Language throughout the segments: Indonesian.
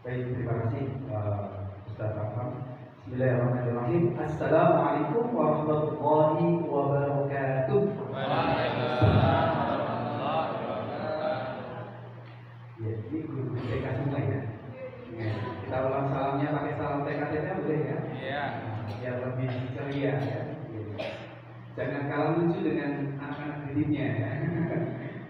Baik, terima kasih Ustaz Rahman. Bismillahirrahmanirrahim. Assalamualaikum warahmatullahi wabarakatuh. Waalaikumsalam warahmatullahi wabarakatuh. Ya, ini guru TK semua ya. Kita ulang salamnya pakai salam TK-nya boleh ya? Iya. Biar lebih ceria ya. Jangan kalah lucu dengan anak-anak didiknya ya.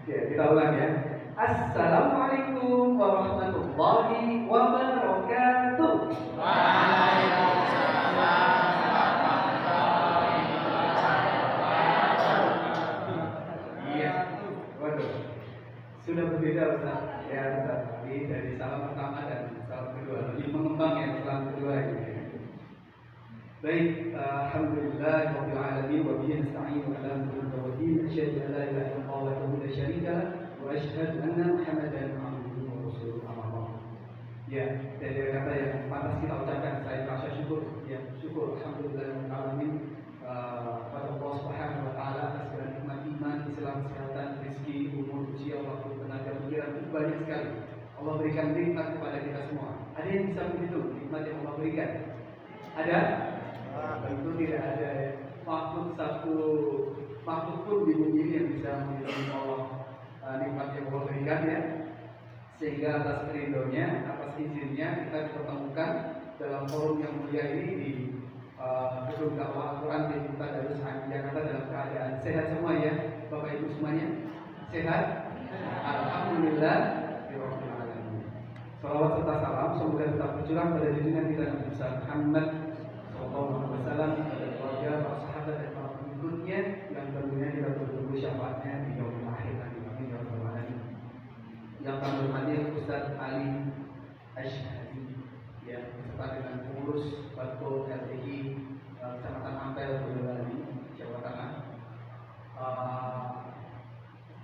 Oke, kita ulang ya. Assalamualaikum warahmatullahi wabarakatuh. Waalaikumsalam warahmatullahi wabarakatuh. Iya. Waduh. Sudah berbeda Ustaz. Ya Ustaz. Ini dari salam pertama dan salam kedua. Lebih mengembang ya salam kedua ini. Baik, alhamdulillah rabbil alamin wa bihi nasta'inu ala umuri din. Asyhadu an la ilaha illallah wahdahu la syarika lah wa asyhadu anna Muhammadan abduhu wa rasuluhu amma ba'd. Ya, dari kata yang pantas kita ucapkan, saya merasa syukur, ya syukur alhamdulillah rabbil alamin pada Allah Subhanahu wa taala atas segala nikmat iman, Islam, kesehatan, rezeki, umur, usia, waktu, tenaga, pikiran, itu banyak sekali. Allah berikan nikmat kepada kita semua. Ada yang bisa begitu nikmat yang Allah berikan? Ada? Tentu tidak ada makhluk pun di bumi ini yang bisa menghitung Allah nikmat yang Allah berikan ya. Sehingga atas ridhonya, atas izinnya kita dipertemukan dalam forum yang mulia ini di gedung dakwah Al-Quran di Tadarus Jakarta dalam keadaan sehat semua ya, Bapak Ibu semuanya sehat. Alhamdulillah. Salawat serta salam semoga tetap tercurah pada junjungan kita Nabi besar Muhammad Sallallahu Alaihi Wasallam, pada keluarga, para sahabat dan para pengikutnya yang tentunya kita bertunggu syafaatnya di yaumil akhir nanti. Amin ya rabbal alamin. Yang kami hormati Ustaz Ali Asyhadi yang beserta dengan pengurus Batko LTI Kecamatan Ampel, Boyolali, Jawa Tengah.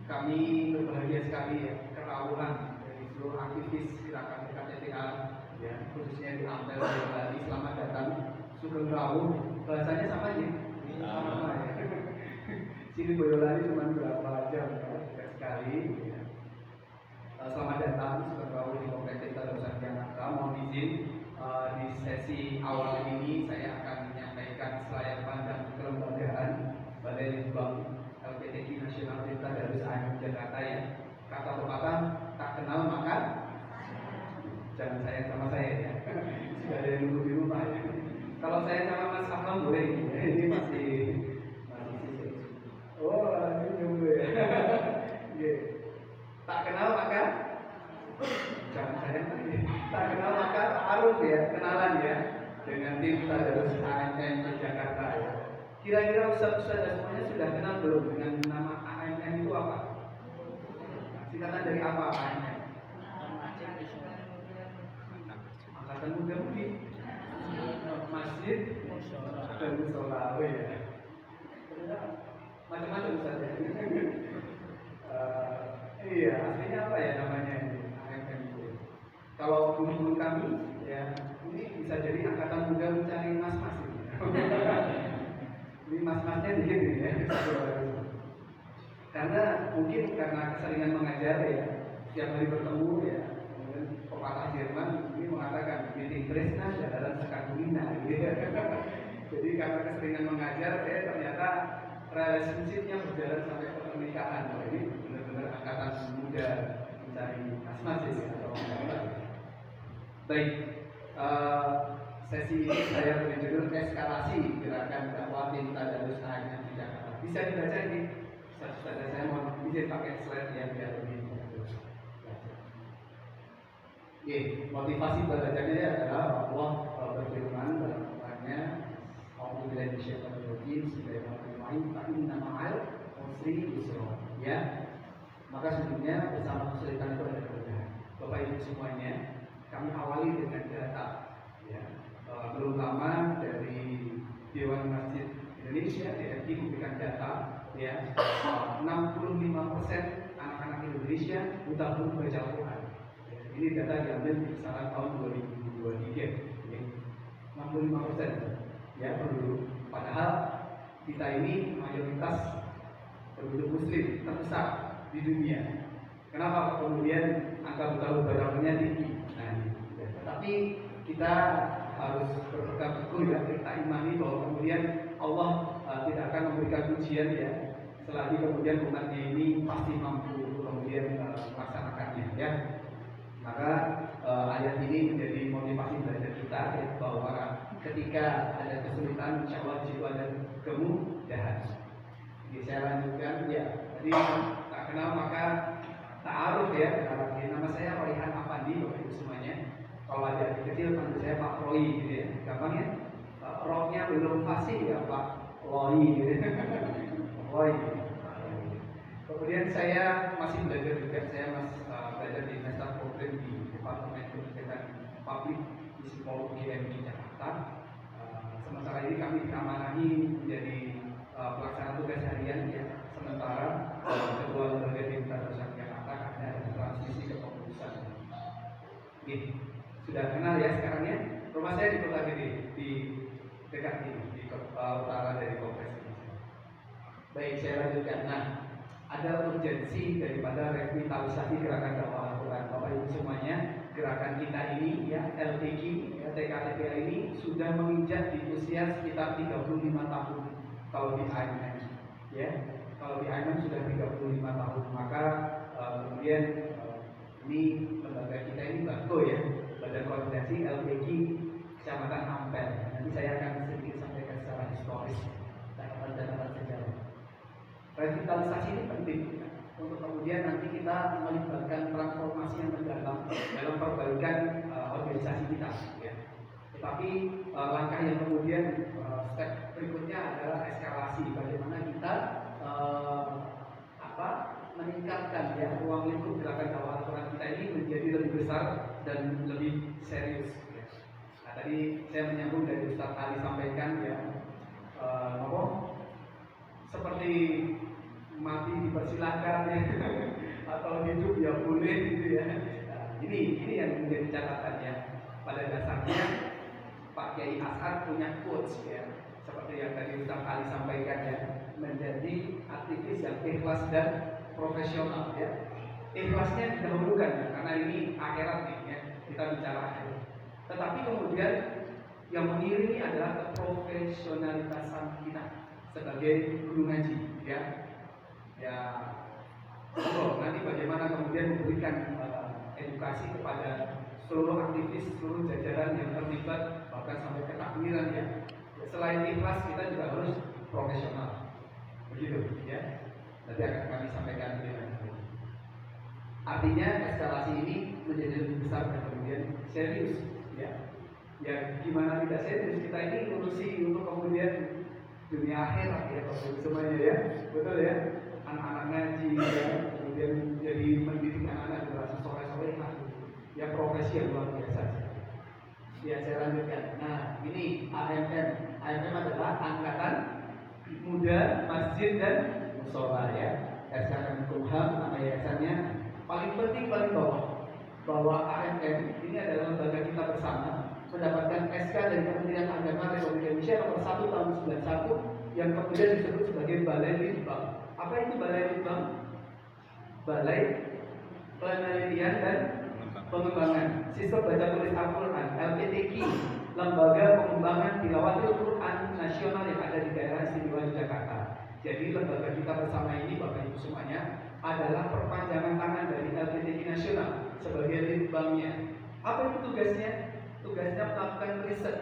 Kami berbahagia sekali ya kerawuhan dari seluruh aktivis gerakan KTTA ya, khususnya di Ampel, Boyolali. Selamat datang. Sugeng Rawuh, bahasanya sama aja. Sama ya. Sini Boyolali cuma berapa jam ya, dekat sekali. Ya. Selamat datang Sugeng Rawuh di Kompleks Tadarus Jakarta. Mohon izin di sesi awal ini saya akan menyampaikan selayar pandang kelembagaan Balai Litbang LPTI Nasional Tadarus Jakarta ya. Kata pepatah tak kenal maka jangan sayang sama saya ya. Sudah ada yang nunggu di rumah ya. Kalau saya sama Mas Ahmad boleh ya. Ini masih oh masih nunggu ya. Yeah. Tak kenal maka jangan sayang lagi. Tak kenal maka taruh ya, kenalan ya dengan tim Tadarus AMM Jakarta ya. Kira-kira Ustaz-Ustaz semuanya sudah kenal belum dengan nama AMM itu apa? Singkatan dari apa AMM? Angkatan Muda Mudi Masjid dan Musola ya. Macam-macam Ustaz ya. Iya, aslinya apa ya namanya ini AMM itu? Kalau guru-guru kami ya, ini bisa jadi Angkatan Muda Mencari Mas-mas ini. Ini mas-masnya dikit nih ya. Karena mungkin karena keseringan mengajar ya, setiap hari bertemu ya. Pepatah Jerman ini mengatakan meeting Tresna jadaran sekagumina gitu. Jadi karena keseringan mengajar ternyata relationship-nya berjalan sampai ke pernikahan. Jadi benar-benar angkatan muda mencari mas-mas ya atau apa. Baik, sesi ini saya beri judul eskalasi gerakan dakwah tim Tadarus di Jakarta. Bisa dibaca ini. Saya mau izin pakai slide yang biar lebih bagus. Motivasi bacanya adalah Allah berfirman dalam Al-Qur'annya, "A'udzubillahi minasyaitonir rajim, bismillahirrahmanirrahim, fa inna ma'al usri yusra." Ya. Maka sesungguhnya bersama kesulitan itu ada kemudahan. Bapak Ibu semuanya, kami awali dengan data ya. Belum lama dari Dewan Masjid Indonesia DMI memberikan data ya, 65% anak-anak Indonesia buta huruf baca Al-Quran. Ini data diambil di kisaran tahun 2023. 65% ya penduduk. Padahal kita ini mayoritas penduduk Muslim terbesar di dunia. Kenapa kemudian angka buta huruf baca Al-Qurannya tinggi? Nah, ini. Tapi kita harus berpegang teguh ya, kita imani bahwa kemudian Allah tidak akan memberikan ujian ya, selagi kemudian umatnya ini pasti mampu untuk kemudian melaksanakannya ya. Maka ayat ini menjadi motivasi belajar kita ya, bahwa ketika ada kesulitan, insya Allah jiwa dan kemudahan. Jadi saya lanjutkan ya. Tadi tak kenal maka ta'aruf ya. Nama saya Royhan Afandi, Bapak Ibu semuanya. Kalau ada adik kecil panggil saya Pak Roy gitu ya. Gampang ya. Rohnya belum fasih ya Pak Roy gitu. Roy. Kemudian saya masih belajar juga. Saya masih belajar di Master Program di Departemen Kebijakan Publik di Psikologi UMI Jakarta. Sementara ini kami diamanahi menjadi pelaksana tugas harian ya. Sementara Ketua Lembaga Bintan Dosen Jakarta karena ada transisi kepengurusan. Oke, sudah kenal ya sekarang ya. Rumah saya di Kota Gede, di dekat ini, di utara dari Kompleks ini. Baik, saya lanjutkan. Nah, ada urgensi daripada revitalisasi gerakan dakwah Al-Quran. Bapak Ibu semuanya, gerakan kita ini ya LTQ, ya, TKTPA ini sudah menginjak di usia sekitar 35 tahun kalau di IMM ya. Kalau di IMM sudah 35 tahun, maka kemudian ini lembaga kita ini BAKO ya, Badan Koordinasi LTQ Kecamatan Ampel. Nanti saya akan sedikit sampaikan secara historis catatan sejarah. Revitalisasi ini penting ya, untuk kemudian nanti kita melibatkan transformasi yang mendalam dalam perbaikan organisasi kita ya. Tetapi langkah yang kemudian step berikutnya adalah eskalasi, bagaimana kita meningkatkan ya ruang lingkup gerakan dakwah Al-Quran kita ini menjadi lebih besar dan lebih serius ya. Nah, tadi saya menyambung dari Ustaz Ali sampaikan ya, seperti mati dipersilahkan ya, atau hidup ya boleh gitu ya. Nah, ini yang menjadi catatannya. Pada dasarnya Pak Kiai Ashar punya quotes ya, seperti yang tadi Ustaz Ali sampaikan ya, menjadi aktivis yang ikhlas dan profesional ya. Ikhlasnya didahulukan ya, karena ini akhirat nih ya, kita bicara akhirat. Tetapi kemudian yang mengiringi adalah keprofesionalitasan kita sebagai guru ngaji ya. Ya, nanti bagaimana kemudian memberikan edukasi kepada seluruh aktivis, seluruh jajaran yang terlibat bahkan sampai ke takmiran ya. Selain ikhlas kita juga harus profesional, begitu ya. Nanti akan kami sampaikan lebih lanjut. Artinya eskalasi ini menjadi lebih besar dan kemudian serius ya. Ya gimana tidak serius, kita ini ngurusi untuk kemudian dunia akhirat ya, semuanya ya, betul ya. Anak-anak ngaji ya, kemudian jadi mendidik anak-anak generasi sore-sore ya, profesi yang luar biasa. Ya saya lanjutkan. Nah ini AMM adalah Angkatan Muda Masjid dan Musola ya. SKM Kumham nama yayasannya. Paling penting paling bawah bahwa AMM ini adalah lembaga kita bersama mendapatkan SK dari Kementerian Agama Republik Indonesia nomor 1 tahun 91 yang kemudian disebut sebagai Balai Litbang. Apa itu Balai Litbang? Balai Penelitian dan Pengembangan Sistem Baca Tulis Al-Quran (LPTQ), lembaga pengembangan tilawatil Quran nasional yang ada di daerah istimewa Yogyakarta. Jadi lembaga kita bersama ini Bapak Ibu semuanya adalah perpanjangan tangan dari LPTQ nasional sebagai litbangnya. Apa itu tugasnya? Tugasnya melakukan riset,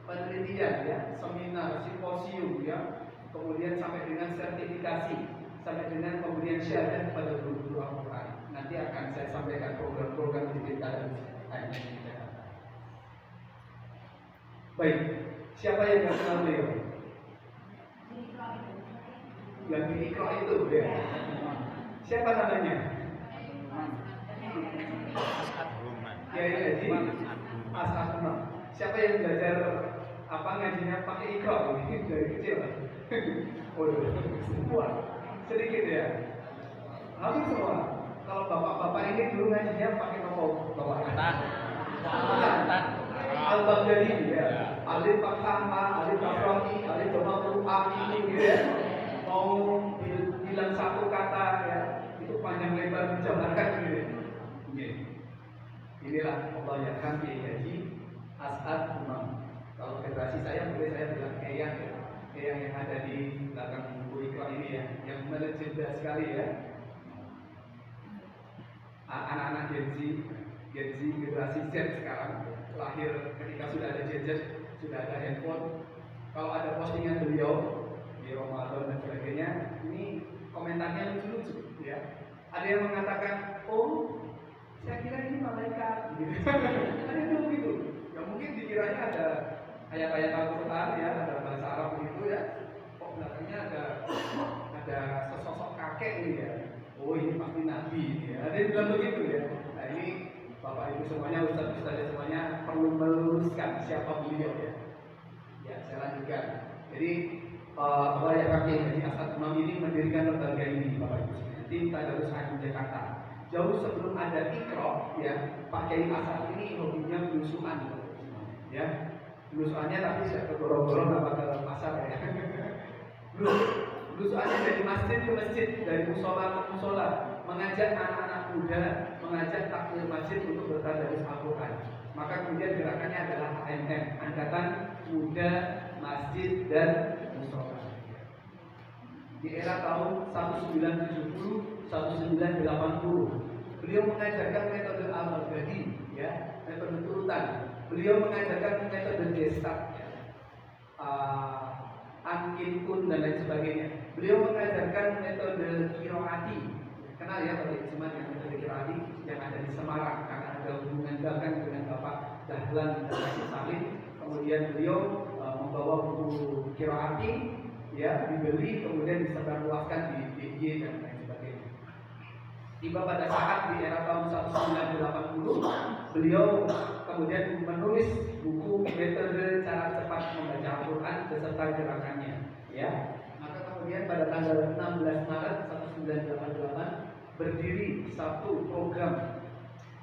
penelitian ya, seminar, simposium ya, kemudian sampai dengan sertifikasi, sampai dengan pemberian syahadat kepada guru-guru Al-Quran. Nanti akan saya sampaikan program-program di kita dan di Jakarta. Baik, siapa yang nggak kenal beliau? Yang di Iqra itu ya. Siapa namanya? Kiai Haji As'ad. Siapa yang belajar ngajinya pakai Iqra dari kecil? Waduh, semua sedikit ya. Habis semua. Kalau bapak-bapak ini dulu ngajinya pakai nomor bapak. Al-Baghdadi ya. Alif fathah A, alif kasroh I, alif dhamma A ini gitu ya. Mau bilang satu kata ya, itu panjang lebar menjabarkan gitu. Inilah Allah ya kan Kiai Haji As'ad Umam. Kalau generasi saya boleh saya bilang Eyang ya. Eyang yang ada di belakang buku Iqra ini ya, yang melegenda sekali ya. Anak-anak Gen Z generasi Z sekarang lahir ketika sudah ada gadget, sudah ada handphone. Kalau ada postingan beliau di Ramadan dan sebagainya, ini komentarnya lucu-lucu ya. Ada yang mengatakan, oh saya kira ini malaikat gitu. Ada yang begitu ya, mungkin dikiranya ada ayat-ayat Al-Quran ya, ada bahasa Arab begitu ya, kok belakangnya ada sesosok kakek ini ya, oh ini pasti nabi ini ya, ada yang bilang begitu ya. Nah ini Bapak Ibu semuanya, Ustaz-Ustaz semuanya perlu meluruskan siapa beliau ya. Ya saya lanjutkan. Jadi Bapak Yakin Haji As'ad Umam ini mendirikan lembaga ini Bapak Ibu semuanya, tim Tadarus Agung Jakarta. Jauh sebelum ada Iqra ya, Pak Kiai As'ad ini hobinya belusuan ya. Belusuannya tapi tidak ke gorong-gorong apa ke pasar ya. Belusuannya dari masjid ke masjid, dari musola ke musola, mengajak anak-anak muda, mengajak takmir masjid untuk bertadarus Al-Quran. Maka kemudian gerakannya adalah AMM, Angkatan Muda Masjid dan Musola. Di era tahun 1970 1980 beliau mengajarkan metode Al-Baghdadi ya, metode turutan. Beliau mengajarkan metode Gestat ya, Ankin Kun dan lain sebagainya. Beliau mengajarkan metode Kiroati. Kenal ya Pak Isman yang metode Kiroati yang ada di Semarang, karena ada hubungan dagang dengan Bapak Dahlan dan Haji Salim. Kemudian beliau membawa buku Kiroati ya, dibeli kemudian disebarluaskan di DIY dan lain sebagainya. Tiba pada saat di era tahun 1980 beliau kemudian menulis buku metode cara cepat membaca Al-Quran beserta gerakannya ya. Maka kemudian pada tanggal 16 Maret 1988 berdiri satu program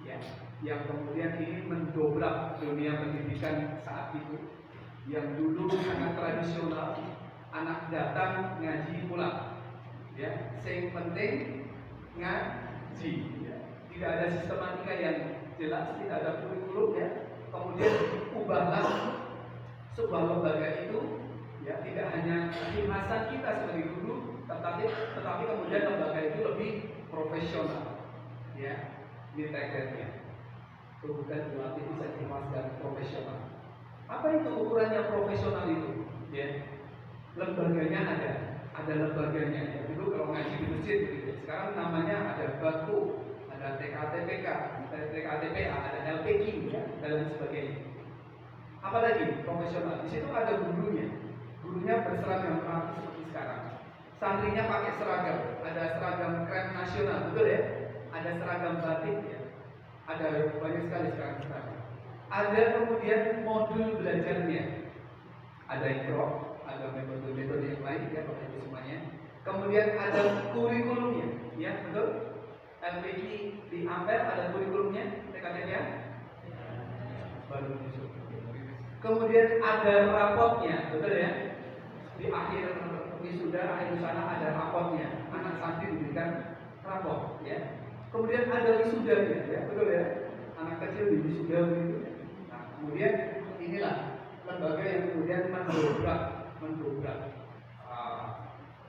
ya, yang kemudian ini mendobrak dunia pendidikan saat itu. Yang dulu sangat tradisional, anak datang ngaji pulang ya, yang penting ngaji ya. Tidak ada sistematika yang jelas, tidak ada kurikulum ya. Kemudian ubahlah sebuah lembaga itu ya, tidak hanya kemasan kita sebagai guru, tetapi kemudian lembaga itu lebih profesional ya, integrasinya. Itu bukan berarti bisa dikemas dan profesional. Apa itu ukurannya profesional itu ya? Lembaganya ada lembaganya ya. Dulu kalau ngaji di masjid gitu. Sekarang namanya ada batu, ada TKTPK, ada TKTPA, ada LPQ ya, dan lain sebagainya. Apalagi profesional, di situ ada gurunya. Gurunya berseragam rapi seperti sekarang. Santrinya pakai seragam, ada seragam krem nasional, betul ya? Ada seragam batik ya. Ada banyak sekali sekarang seragam. Ada kemudian modul belajarnya. Ada Iqra, ada metode-metode yang lain ya Bapak Ibu semuanya. Kemudian ada kurikulumnya, ya betul. LPG di Ampere ada kurikulumnya, TKT-nya baru disebut. Kemudian ada rapotnya, betul ya. Di akhir wisuda, akhir sana ada rapotnya. Anak santri diberikan rapot, ya. Kemudian ada wisudanya, ya betul ya. Anak kecil di wisuda begitu. Nah, kemudian inilah lembaga yang kemudian mendobrak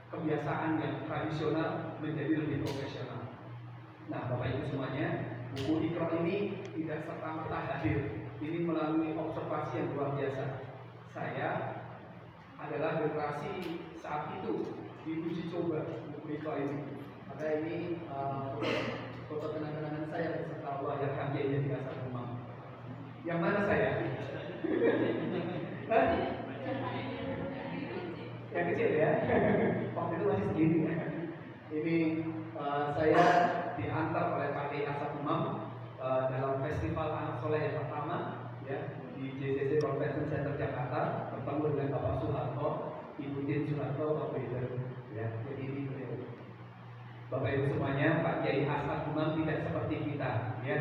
kebiasaan yang tradisional menjadi lebih profesional. Nah, Bapak Ibu semuanya, buku Iqra ini tidak serta-merta hadir. Ini melalui observasi yang luar biasa. Saya adalah generasi saat itu diuji coba buku Iqra ini. Maka ini foto kenang-kenangan saya beserta Allah yang Haji Haji As'ad Umam. Yang mana saya? Yang kecil ya. Waktu itu masih segini ya. Ini saya diantar oleh Pak Kiai As'ad Umam dalam festival anak soleh yang pertama ya, di JCC Convention Center Jakarta, bertemu dengan Bapak Soeharto, Ibu Tin Soeharto, Bapak Ibu ya. Jadi ini beliau. Bapak Ibu semuanya, Pak Kiai As'ad Umam tidak seperti kita ya.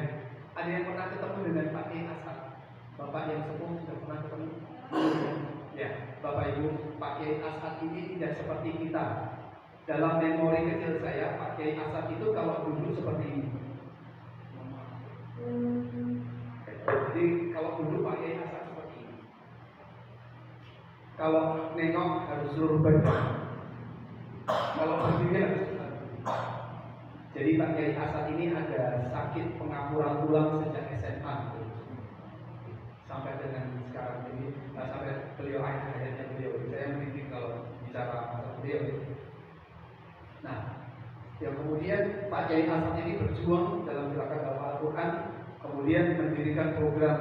Ada yang pernah ketemu dengan Pak Kiai As'ad? Bapak yang sepuh sudah pernah ketemu? Ya, Bapak Ibu, Pak Kiai As'ad ini tidak seperti kita. Dalam memori kecil saya, Pak Kiai As'ad itu kalau duduk seperti ini. Jadi kalau duduk Pak Kiai As'ad Kalau nengok harus seluruh badan. Kalau berdiri harus. Jadi Pak Kiai Asad ini ada sakit pengapuran tulang sejak SMA sampai dengan sekarang ini, sampai beliau akhirnya beliau. Saya mendidik kalau bicara masalah beliau. Nah, yang kemudian Pak Kiai Asad ini berjuang dalam gerakan dakwah Al-Quran, kemudian mendirikan program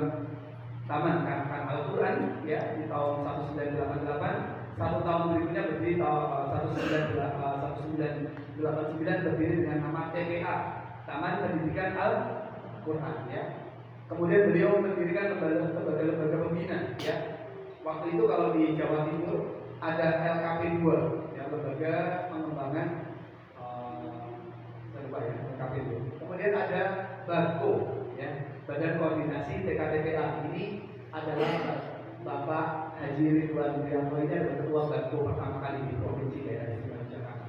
Taman Kanak-kanak Al-Quran ya di tahun 1988. Satu tahun berikutnya berdiri tahun 1989 berdiri dengan nama TPA, Taman Pendidikan Al-Quran ya. Kemudian beliau mendirikan lembaga pembina ya. Waktu itu kalau di Jawa Timur ada LKP 2 ya, lembaga pengembangan LKP 2. Kemudian ada BAKO ya, Badan Koordinasi TKTPA. Ini adalah Bapak Haji Ridwan Wiyanto, ini adalah ketua BAKO pertama kali di Provinsi Daerah Istimewa Jakarta.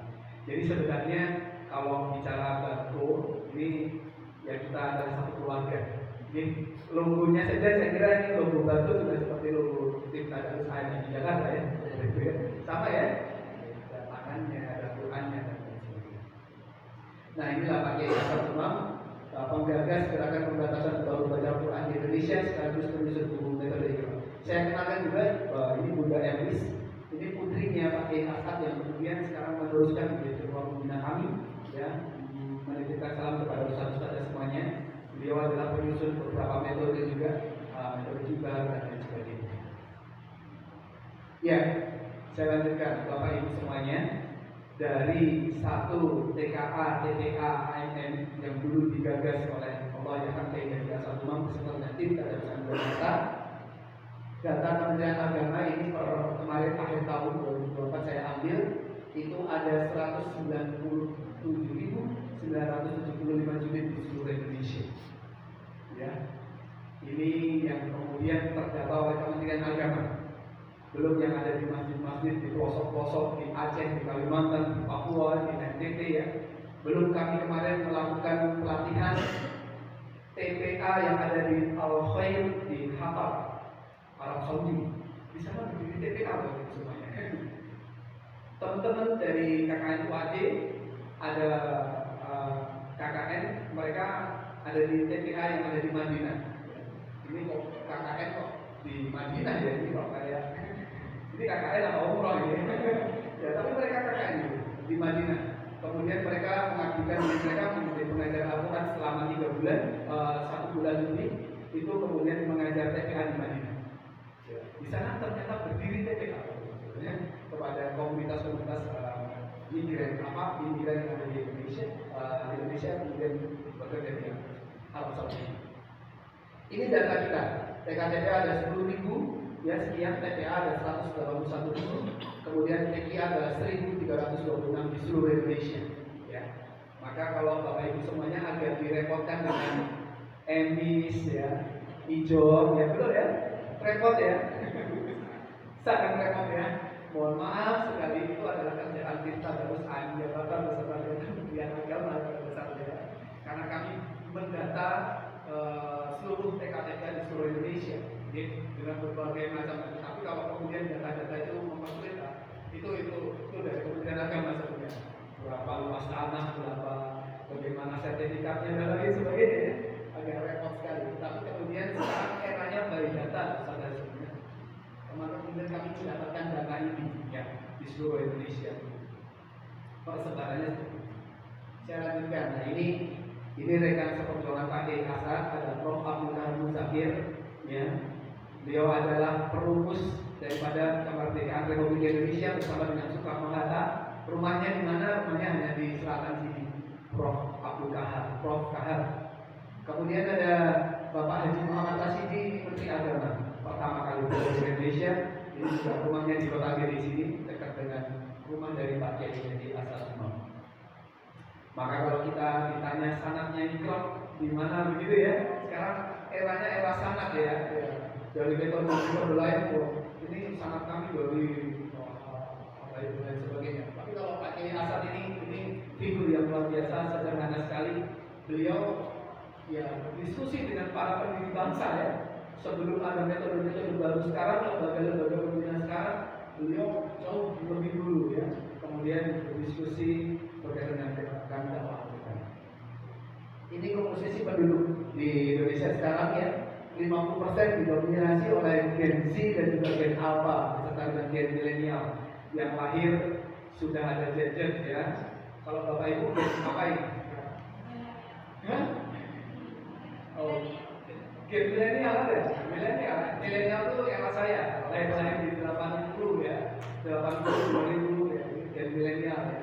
Jadi sebenarnya kalau bicara BAKO ini ya kita adalah satu keluarga. Jadi logonya saja saya kira ini logo BAKO sudah seperti logo tim Tadarus Air di Jakarta ya. Sama ya. Ada tangannya, ada Qurannya dan sebagainya. Nah inilah Pak Kiai Asad Umam, penggagas gerakan pembatasan baru baca Quran di Indonesia sekaligus penyusun buku metode Iqra. Saya kenalkan juga ini Bunda Elis, ini putrinya Pak Kiai Asad yang kemudian sekarang meneruskan menjadi ketua pembina kami, ya, menitipkan salam kepada ustaz-ustaz semuanya. Beliau adalah penyusun beberapa metode juga, metode Jibar dan lain sebagainya. Ya, saya lanjutkan Bapak Ibu semuanya. Dari satu TKA, TPA, AMM yang dulu digagas oleh Allah yang Pak Kiai Asad Umam beserta dengan tim Tadarus Anggota. Data Kementerian Agama ini per kemarin akhir tahun 2024 saya ambil itu ada 197.975 unit di seluruh Indonesia. Ya, ini yang kemudian terdata oleh Kementerian Agama. Belum yang ada di masjid-masjid di pelosok-pelosok di Aceh, di Kalimantan, di Papua, di NTT ya. Belum kami kemarin melakukan pelatihan TPA yang ada di Al-Khair di Qatar, Arab Saudi. Di sana berdiri TPA semuanya. Teman-teman dari KKN UAD ada KKN, mereka ada di TPA yang ada di Madinah. Ini kok KKN kok di Madinah ya, ini kok kayak ini KKN atau umroh ini. Ya, tapi mereka KKN di Madinah. Kemudian mereka mengabdikan diri mereka menjadi pengajar Al-Quran selama 3 bulan, 1 bulan ini itu kemudian mengajar TPA di Madinah. Ya, di sana ternyata berdiri TPA ya, kepada komunitas-komunitas imigran yang ada di Indonesia kemudian bekerja di Arab Saudi. Ini data kita. TKTPA ada 10.000. Ya, sekian TPA ada 181.000, kemudian TKI ada 1.326 di seluruh Indonesia. Ya, maka kalau Bapak Ibu semuanya agak direpotkan dengan emis ya, hijau, ya betul ya, repot ya, sangat repot ya. Mohon maaf sekali itu adalah kerjaan kita terus Jabatan beserta dengan Kementerian Agama pada dasarnya, karena kami mendata seluruh TKTPA di seluruh Indonesia. Dengan berbagai macam, tapi kalau kemudian data-data itu mempersulit, itu dari Kementerian Agama sebenarnya. Berapa luas tanah, bagaimana sertifikatnya dan lain sebagainya, ya. Agak repot sekali. Tapi kemudian sekarang eranya by data, saudara sebenarnya. Kemudian kami mendapatkan data ini ya di seluruh Indonesia. Persebarannya seperti itu. Saya lanjutkan. Nah ini rekan seperjuangan Pak Kiai Asad, ada Prof. Abdul Kahar Musafir, ya. Beliau adalah perumus daripada Kemerdekaan Republik Indonesia bersama dengan Soekarno-Hatta. Rumahnya di mana? Rumahnya hanya di selatan sini. Prof. Abdul Kahar, Prof. Kahar. Kemudian ada Bapak Haji Muhammad Tasidi, ini Menteri Agama pertama kali di Indonesia. Ini juga rumahnya di Kota di sini, dekat dengan rumah dari Pak Kiai Asad Umam. Maka kalau kita ditanya sanatnya Iqra di mana begitu ya? Sekarang eranya era sanat ya. Dari metode lain, ini sangat kami dari apa itu dan sebagainya. Tapi kalau Pak Kiai Asad ini figur yang luar biasa, sederhana sekali. Beliau ya berdiskusi dengan para pendiri bangsa ya. Sebelum ada metode baru sekarang, lembaga-lembaga pembinaan sekarang, beliau jauh lebih dulu ya, kemudian berdiskusi berkaitan dengan kami dakwah. Ini komposisi penduduk di Indonesia sekarang ya, 50% didominasi oleh Gen Z dan juga Gen Alpha serta dengan Gen milenial yang lahir sudah ada Z ya. Kalau Bapak Ibu apa ini? Hah? Oh, Gen milenial ada? Milenial itu era saya, lahir di 80 ya, 80 2000 ya, Gen milenial ya.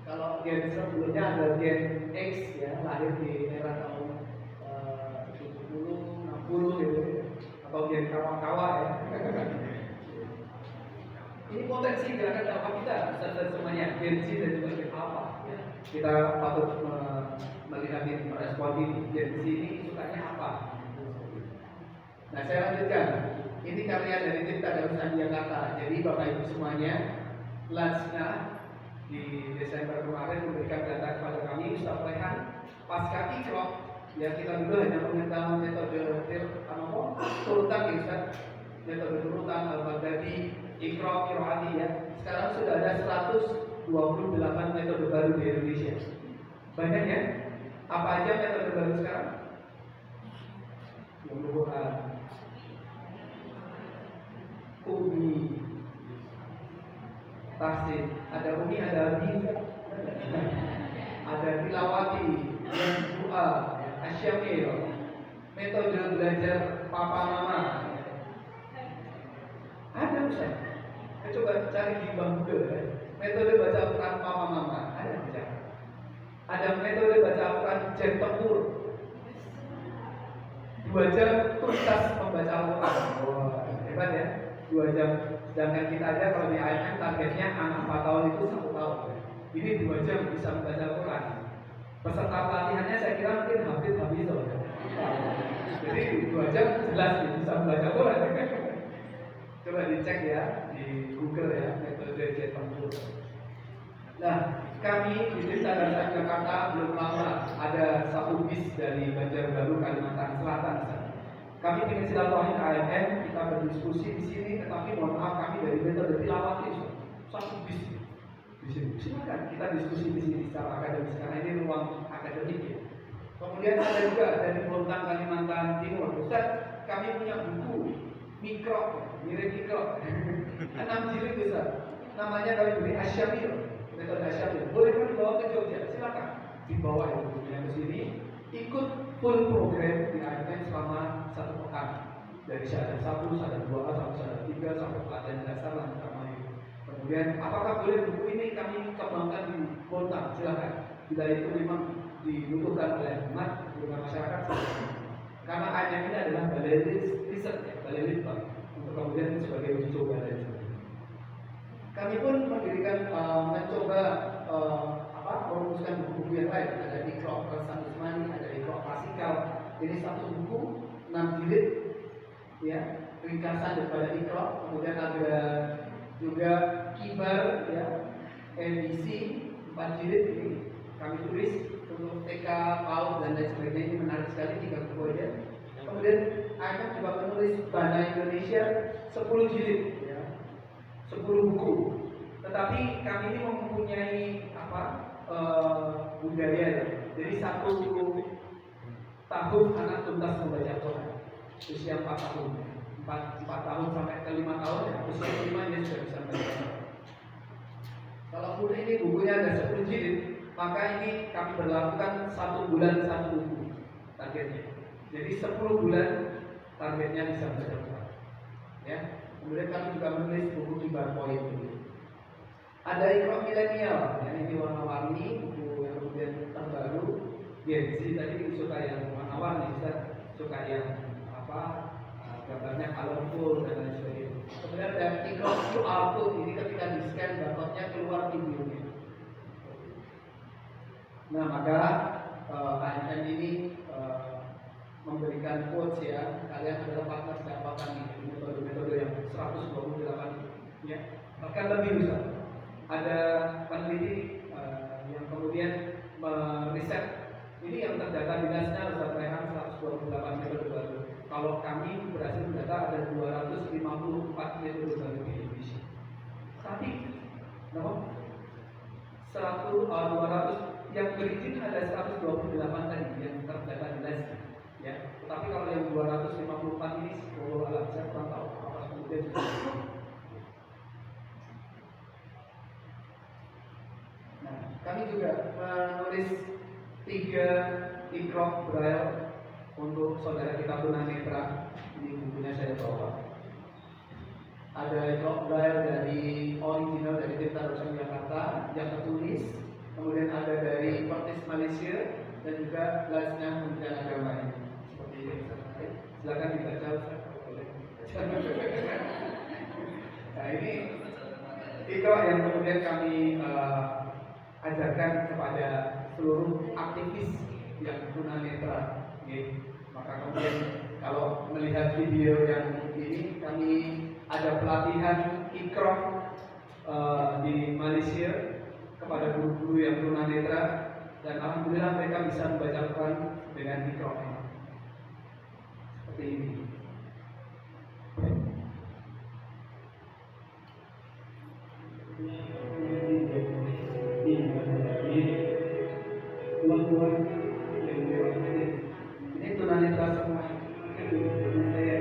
Kalau Gen sebelumnya ada Gen X ya, lahir di era tahun 70, 60 gitu, atau Gen kawa-kawa ya. Ini potensi gerakan dakwah kita serta semuanya Gen Z dan juga Gen Alpha ya. Kita patut melihat ini, merespon ini. Gen Z ini sukanya apa? Nah, saya lanjutkan. Ini karya dari tim Tadarusan Jakarta. Jadi Bapak Ibu semuanya, Lansna di Desember kemarin memberikan data kepada kami, Ustaz Rehan, pasca Iqra, ya kita dulu hanya mengetahui metode turutan ya Ustaz, metode turutan Al-Baghdadi, Iqra, Qiraati ya. Sekarang sudah ada 128 metode baru di Indonesia. Banyak ya? Apa aja metode baru sekarang? Yang Quran, Umi, tafsir, ada Umi, ada Hadis, ada Tilawati, dan doa, asyamil, metode belajar papa mama. Ada Ustaz. Saya coba cari di Google ya. Metode baca Al-Quran papa mama, ada Ustaz. Ada metode baca Al-Quran jam tempur, 2 jam tuntas membaca Al-Quran. Wah, hebat ya. 2 jam. Sedangkan kita aja kalau di AMM targetnya anak 4 tahun itu 1 tahun. Ini 2 jam bisa membaca Al-Quran. Peserta pelatihannya saya kira mungkin Hafiz ya. Jadi 2 jam jelas nih bisa membaca Al-Quran. Coba dicek ya di Google ya, metode jam tempur. Nah, kami di tim Tadarusan Jakarta belum lama ada 1 bis dari Banjarbaru, Kalimantan Selatan. Kami ingin silaturahmi AMM, kita berdiskusi di sini, tetapi mohon maaf kami dari metode tilawati 1 bis di sini. Silakan kita diskusi di sini secara akademis karena ini ruang akademik ya. Kemudian ada juga dari Bontang Kalimantan Timur. Ustaz, kami punya buku mikro, mirip mikro, 6 jilid Ustaz. Namanya kami beri Asyamil, metode Asyamil. Boleh kami bawa ke Jogja? Silakan dibawa ya bukunya ke sini. Ikut full program di AMM selama 1 pekan dari syahadat 1, syahadat 2, sampai syahadat 3, sampai pelatihan dasar lanjut kami. Kemudian apakah boleh buku ini kami kembangkan di Bontang? Silakan. Bila itu memang dibutuhkan oleh umat dan masyarakat, karena AMM ini adalah balai riset, balai litbang untuk kemudian sebagai uji coba dan sebagainya. Kami pun mendirikan mencoba merumuskan buku-buku yang lain. Ada Iqra Perasaan Usmani, ada Iqra Klasikal. Jadi 1 buku 6 jilid ya, ringkasan daripada Iqra. Kemudian ada juga Kibar ya, NBC 4 jilid ini kami tulis untuk TK, PAUD dan lain sebagainya. Ini menarik sekali, 3 buku aja. Kemudian AMM juga menulis Bana Indonesia 10 jilid ya, 10 buku. Tetapi kami ini mempunyai budaya ya. Jadi 1 tahun anak tuntas membaca Quran, usia 4 tahun, 4 tahun sampai ke 5 tahun ya, usia 5 dia sudah bisa membaca. Kalaupun ini bukunya ada 10 jilid, maka ini kami berlakukan 1 bulan 1 buku targetnya. Jadi 10 bulan targetnya bisa membaca Quran. Ya. Kemudian kami juga menulis buku Kibar Poin ini. Ada Iqra milenial, yang ini warna-warni, buku yang kemudian terbaru. Gen Z tadi suka yang warna-warni, suka yang gambarnya colorful dan lain sebagainya. Kemudian ada Iqra QR code, ini ketika di scan barcode-nya keluar videonya. Nah, maka AMM ini memberikan quotes ya, kalian adalah partner dapatkan ini metode-metode yang 128 ya, bahkan lebih besar. Ada peneliti yang kemudian meriset ini yang terdata di Nasnya Ustaz Rehan 128 metode baru. Kalau kami berhasil mendata ada 254 metode baru di Indonesia. Tapi, no? 200 yang berizin ada 128 tadi yang terdata di les, ya. Tetapi kalau yang 254 ini, saya kurang tahu apa kemudian juga. Nah, kami juga menulis 3 ikrok braille untuk saudara kita tunanetra. Ini bukunya saya bawa. Ada ikrok braille dari original dari Tirta Dosen Jakarta yang tertulis, kemudian ada dari Pertis Malaysia dan juga lasnya Kementerian Agama ini. Seperti ini, silakan dibaca. Nah, ini ikrok yang kemudian kami ajarkan kepada seluruh aktivis yang tunanetra. Maka kemudian kalau melihat video yang ini, kami ada pelatihan ikrok di Malaysia kepada guru-guru yang tunanetra, dan alhamdulillah mereka bisa membaca Quran dengan ikrok ini. Seperti ini. Tuan-tuan yang dirahmati, ini tunanetra semua. Saya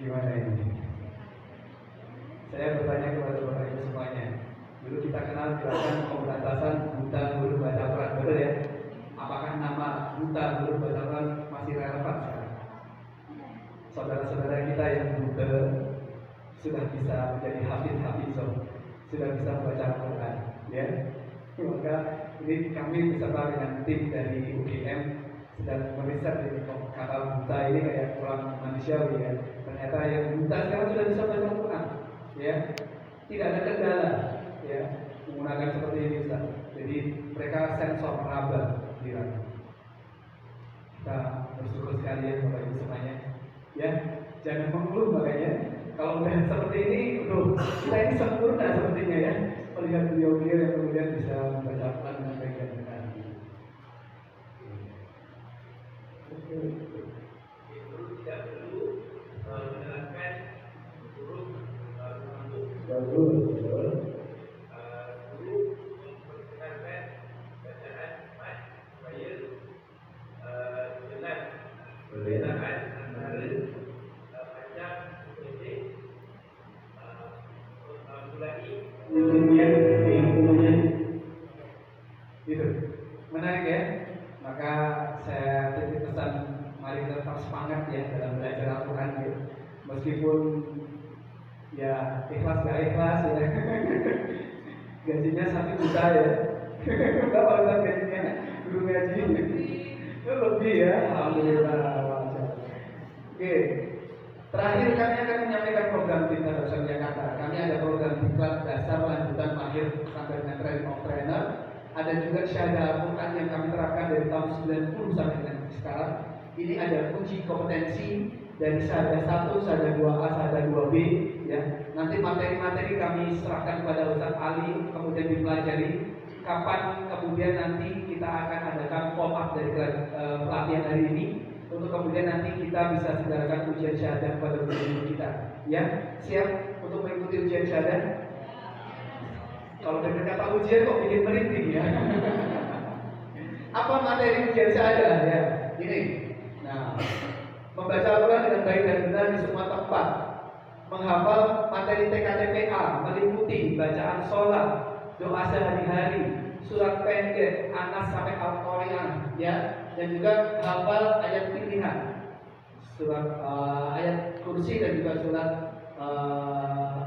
gimana ini? Saya bertanya kepada Bapak Ibu semuanya. Dulu kita kenal gerakan pemberantasan buta huruf baca Quran, betul ya? Apakah nama buta huruf baca Quran masih relevan sekarang? Saudara-saudara kita yang buta sudah bisa menjadi hafiz-hafizah, sudah bisa membaca Quran, ya? Maka ini kami beserta dengan tim dari UGM sedang meriset ini, kata buta ini kayak kurang manusiawi ya. Ternyata yang buta sekarang sudah bisa baca Quran, ya. Tidak ada kendala, ya, menggunakan seperti ini, Ustaz. Jadi mereka sensor meraba, kira. Kita bersyukur sekali ya Bapak Ibu semuanya, ya. Jangan mengeluh makanya. Kalau udah seperti ini, kita ini sempurna sepertinya ya. Melihat beliau-beliau yang kemudian bisa membaca Quran dengan baik dan benar. Itu tidak perlu menjelaskan huruf guru memperkenalkan bacaan mat supaya jelas perbezaan antara panjang pendek kemudian gitu. Menarik ya. Maka saya titip pesan, mari tetap semangat ya dalam belajar Al-Quran gitu. Meskipun ya ikhlas gak ikhlas ya. Gajinya 1 juta ya. Berapa besar gajinya guru ngaji? Itu lebih ya. Alhamdulillah. Oke. Terakhir kami akan menyampaikan program Tirta Dosen Jakarta. Kami ada program diklat dasar lanjutan mahir sampai dengan training of trainer. Ada juga syahadah Al-Quran yang kami terapkan dari tahun 90 sampai dengan sekarang. Ini ada uji kompetensi dari syahadah 1, syahadah 2A, syahadah 2B, ya. Nanti materi-materi kami serahkan kepada Ustaz Ali, kemudian dipelajari. Kapan kemudian nanti kita akan adakan follow up dari pelatihan hari ini, untuk kemudian nanti kita bisa selenggarakan ujian syahadah kepada guru kita. Ya, siap untuk mengikuti ujian syahadah? Kalau dengar kata ujian kok bikin merinding ya. Apa materi ujian syahadah ya? Ini. Nah, membaca Al-Quran dengan baik dan benar di semua tempat, menghafal materi TKTPA, meliputi bacaan sholat, doa sehari-hari, surat pendek, Anas sampai Al-Qur'an, ya, dan juga hafal ayat pilihan, surat ayat kursi dan juga surat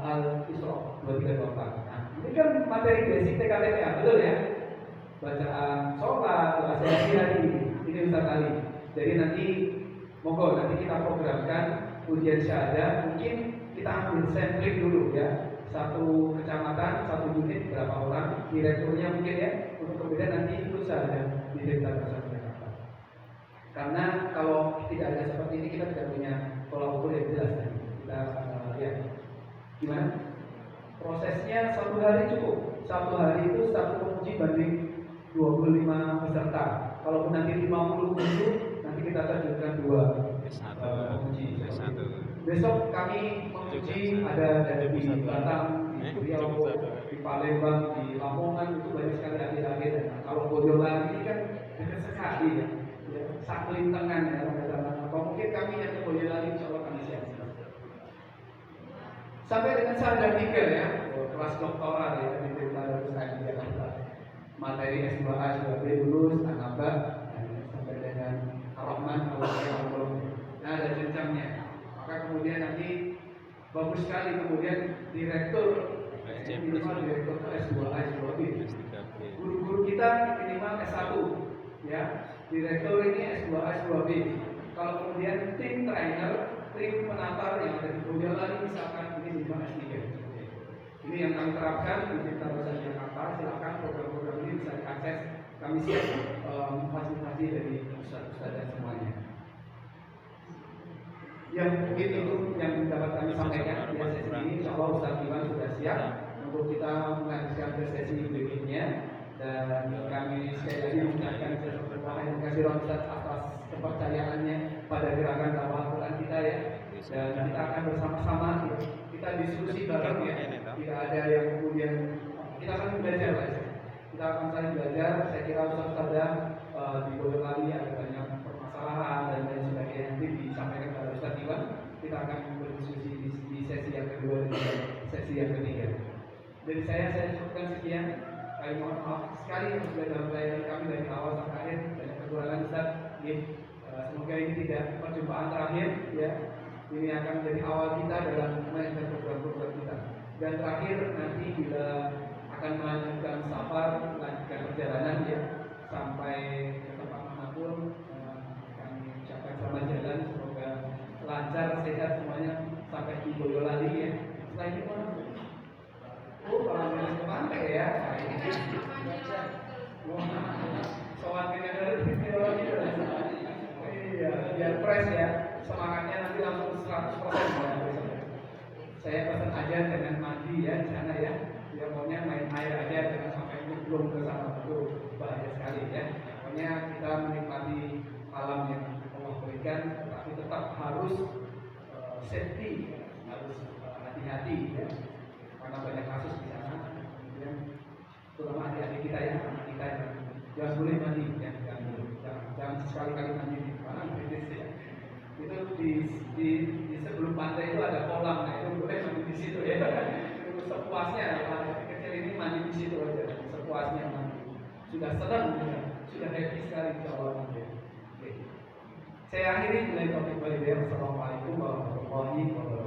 Al-Isra 2324. Nah, ini kan materi basic TKTPA, betul ya? bacaan sholat, doa sehari-hari. Ini Ustaz Ali. Jadi nanti monggo nanti kita programkan ujian syahadah. Mungkin kita ambil sampling dulu ya. Satu kecamatan, satu unit berapa orang, direkturnya mungkin ya. Untuk kemudian nanti ikut syahadah di Desa Jakarta. Karena kalau tidak ada seperti ini kita tidak punya tolak ukur yang jelas. Kita ya gimana? Prosesnya 1 hari cukup. 1 hari itu 1 penguji banding 25 peserta. Kalaupun nanti 50 pengunjung, nanti kita terjunkan 2 penguji. Besok kami menguji ada dari Batam, di Riau, di Palembang, di Lamongan, itu banyak sekali adik-adik. Dan kalau Boyolali ini kan dekat sekali ya, Sakling Tengah ya, atau mungkin kami yang ke Boyolali, insya Allah kami siap. Sampai dengan syahadah 3 ya, kelas doktoral ya di Jakarta. Materi S2A, S2B lulus, anaba, sampai dengan Ar-Rahman, Allah. Nah, ada jenjangnya. Maka kemudian nanti bagus sekali kemudian direktur minimal direktur S2A, S2B. Guru-guru kita minimal S1 ya. Direktur ini S2A, S2B. Kalau kemudian tim trainer, tim penatar yang ada di Boyolali misalkan ini minimal S3. Ini yang kami terapkan di Desa Jakarta. Silakan program-program ini bisa diakses. Kami siap memfasilitasi dari ustaz-ustaz dan semuanya. Yang mungkin itu yang dapat kami sampaikan di sesi ini. Insya Allah Ustaz Iwan sudah siap untuk kita menghabiskan ke sesi berikutnya. Dan kami sekali lagi mengucapkan terima kasih Ustaz atas kepercayaannya pada gerakan dakwah Quran kita ya. Dan kita akan bersama-sama kita diskusi bareng ya. Tidak ada yang kemudian kita akan belajar lah ya. Kita akan saling belajar. Saya kira Ustaz di Boyolali ada banyak permasalahan dan lain sebagainya nanti disampaikan kepada Ustaz Iwan. Kita akan berdiskusi di sesi yang kedua dan sesi yang ketiga. Dari saya cukupkan sekian. Kami mohon maaf sekali yang sudah dalam pelayanan kami dari awal sampai akhir. Banyak kekurangan Ustaz. Semoga ini tidak perjumpaan terakhir ya. Ini akan menjadi awal kita dalam melakukan program-program kita. Dan terakhir nanti bila akan melanjutkan safar, melanjutkan perjalanan ya sampai ke tempat manapun. Kami ucapkan selamat jalan, semoga lancar, sehat semuanya sampai di Boyolali ya. Setelah itu kalau dari ke pantai ya. Soalnya dari teologi iya, biar fresh ya. Semangatnya nanti langsung 100% ya. Saya pesan aja jangan mandi ya di sana ya. Ya pokoknya main air aja, jangan sampai belum ke sana, itu bahaya sekali ya. Pokoknya kita menikmati alam yang Allah berikan, tapi tetap harus safety, harus hati-hati ya. Karena banyak kasus di sana. Kemudian terutama adik-adik kita ya, anak kita yang jangan boleh mandi ya, jangan sekali-kali mandi di mana kritis ya. Itu di sebelum pantai itu ada kolam, nah itu boleh mandi di situ ya. Itu sepuasnya, anak kecil ini mandi di situ aja, sepuasnya mandi. Sudah senang, sudah happy sekali insyaAllah nanti. Oke. Saya akhiri mulai topik balik. Assalamualaikum warahmatullahi wabarakatuh.